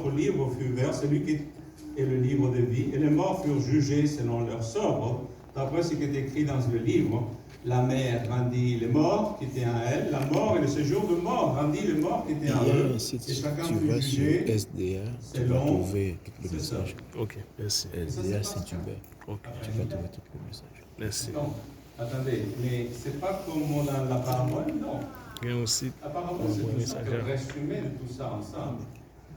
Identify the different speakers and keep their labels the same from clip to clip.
Speaker 1: autre livre fut ouvert, celui qui est le livre de vie, et les morts furent jugés selon leurs œuvres, d'après ce qui est écrit dans le livre. La mer rendit les morts qui étaient en elle, la mort et le séjour de mort rendit les morts qui étaient en eux, et chacun fut jugé
Speaker 2: tu vas trouver tout le message.
Speaker 3: Ok, merci.
Speaker 2: SDA, si tu veux,
Speaker 3: Ok,
Speaker 2: tu vas trouver tout le message.
Speaker 3: merci.
Speaker 1: Donc, attendez, mais c'est pas comme dans la parabole, non.
Speaker 3: Il y a aussi
Speaker 1: La parabole, c'est tout ça, le résumé de tout ça ensemble.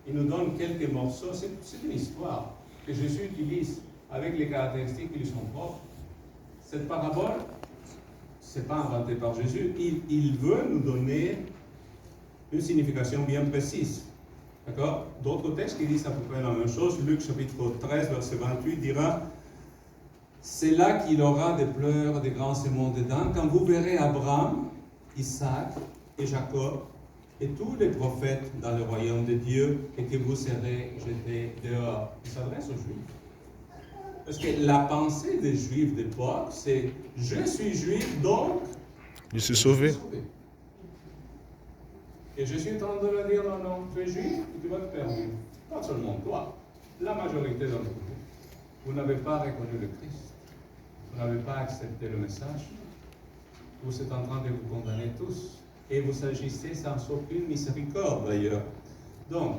Speaker 1: Il nous donne quelques morceaux, c'est une histoire que Jésus utilise avec les caractéristiques qui lui sont propres. Cette parabole, c'est pas inventé par Jésus, il veut nous donner une signification bien précise. D'accord? D'autres textes qui disent à peu près la même chose. Luc chapitre 13, verset 28 dira: c'est là qu'il aura des pleurs, des grands serments de dents, quand vous verrez Abraham, Isaac et Jacob et tous les prophètes dans le royaume de Dieu, et que vous serez jetés dehors. Il s'adresse aux Juifs. Parce que la pensée des Juifs d'époque, c'est: je suis juif, donc
Speaker 3: je suis sauvé.
Speaker 1: Et Jésus est en train de leur dire: non, non, tu es juif et tu vas te perdre. Pas seulement toi, la majorité d'entre vous. Vous n'avez pas reconnu le Christ. Vous n'avez pas accepté le message. Vous êtes en train de vous condamner tous. Et vous agissez sans aucune miséricorde d'ailleurs. Donc,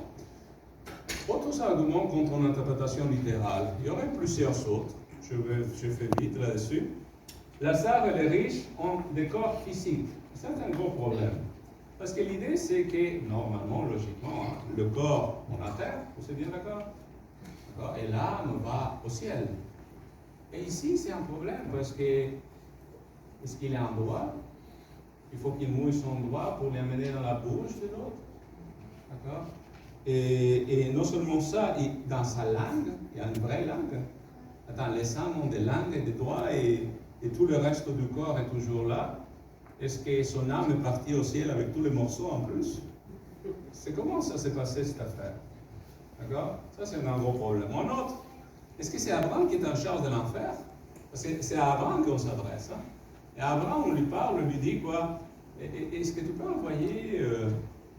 Speaker 1: autres arguments contre une interprétation littérale. Il y aurait plusieurs autres. Je fais vite là-dessus. Lazare et les riches ont des corps physiques. C'est un gros problème. Parce que l'idée, c'est que, normalement, logiquement, le corps, on a terre, vous êtes bien d'accord? Et l'âme va au ciel. Et ici, c'est un problème parce que, est-ce qu'il est en droit? Il faut qu'il mouille son doigt pour l'amener dans la bouche de l'autre. D'accord? Et non seulement ça, dans sa langue, il y a une vraie langue. Attends, les âmes ont des langues et des doigts et tout le reste du corps est toujours là. Est-ce que son âme est partie au ciel avec tous les morceaux en plus? C'est comment ça s'est passé cette affaire? D'accord? Ça, c'est un gros problème. Un autre, est-ce que c'est Abraham qui est en charge de l'enfer? Parce que c'est à Abraham qu'on s'adresse. Hein? Et à Abraham, on lui parle, on lui dit quoi? Est-ce que tu peux envoyer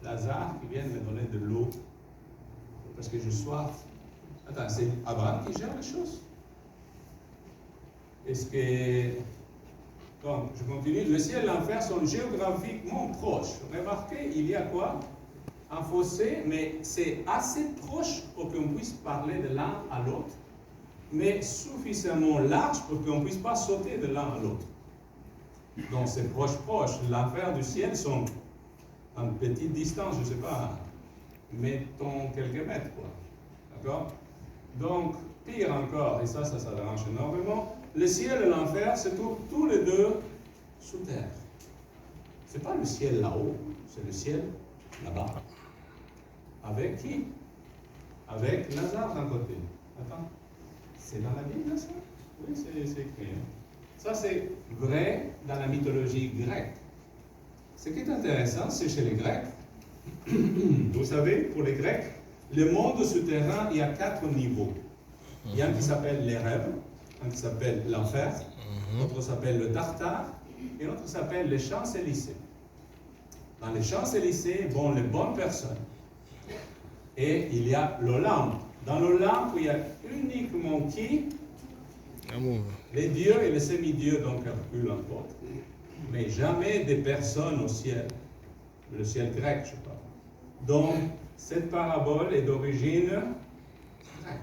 Speaker 1: Lazare qui vienne me donner de l'eau? Parce que j'ai soif. Attends, c'est Abraham qui gère les choses? Est-ce que... Donc, je continue. Le ciel et l'enfer sont géographiquement proches. Remarquez, il y a quoi? Un fossé, mais c'est assez proche pour qu'on puisse parler de l'un à l'autre, mais suffisamment large pour qu'on ne puisse pas sauter de l'un à l'autre. Donc, c'est proche. L'enfer du ciel sont à une petite distance, je ne sais pas, mettons quelques mètres, quoi. D'accord? Donc, pire encore, et ça dérange énormément, le ciel et l'enfer se trouvent tous les deux sous terre. Ce n'est pas le ciel là-haut, c'est le ciel là-bas. Avec qui? Avec Lazare d'un côté. Attends, c'est dans la Bible ça? Oui, c'est écrit. Ça c'est vrai dans la mythologie grecque. Ce qui est intéressant, c'est chez les Grecs. Vous savez, pour les Grecs, le monde souterrain, il y a 4 niveaux. Il y a un qui s'appelle les rêves, un qui s'appelle l'enfer, l'autre s'appelle le Tartare, et l'autre s'appelle les Champs-Élysées. Dans les Champs-Élysées vont les bonnes personnes. Et il y a l'Olympe. Dans l'Olympe, il y a uniquement qui? Les dieux et les semi-dieux, donc Hercule entre autres. Mais jamais des personnes au ciel. Le ciel grec, je parle. Donc, cette parabole est d'origine grecque.